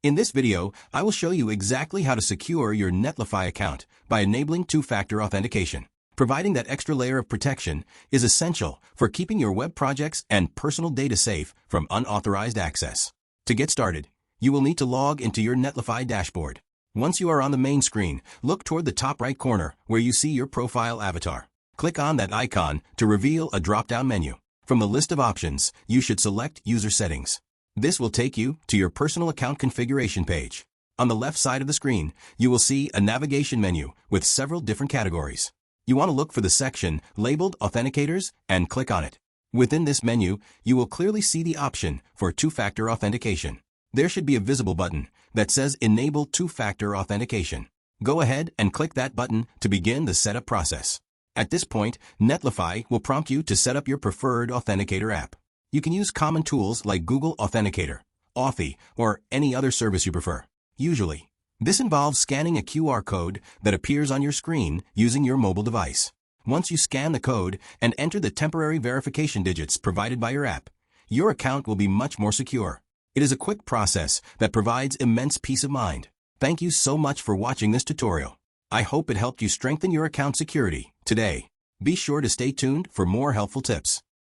In this video, I will show you exactly how to secure your Netlify account by enabling two-factor authentication. Providing that extra layer of protection is essential for keeping your web projects and personal data safe from unauthorized access. To get started, you will need to log into your Netlify dashboard. Once you are on the main screen, look toward the top right corner where you see your profile avatar. Click on that icon to reveal a drop-down menu. From the list of options, you should select User Settings. This will take you to your personal account configuration page. On the left side of the screen, you will see a navigation menu with several different categories. You want to look for the section labeled Authenticators and click on it. Within this menu, you will clearly see the option for two-factor authentication. There should be a visible button that says Enable Two-Factor Authentication. Go ahead and click that button to begin the setup process. At this point, Netlify will prompt you to set up your preferred authenticator app. You can use common tools like Google Authenticator, Authy, or any other service you prefer. Usually, this involves scanning a QR code that appears on your screen using your mobile device. Once you scan the code and enter the temporary verification digits provided by your app, your account will be much more secure. It is a quick process that provides immense peace of mind. Thank you so much for watching this tutorial. I hope it helped you strengthen your account security today. Be sure to stay tuned for more helpful tips.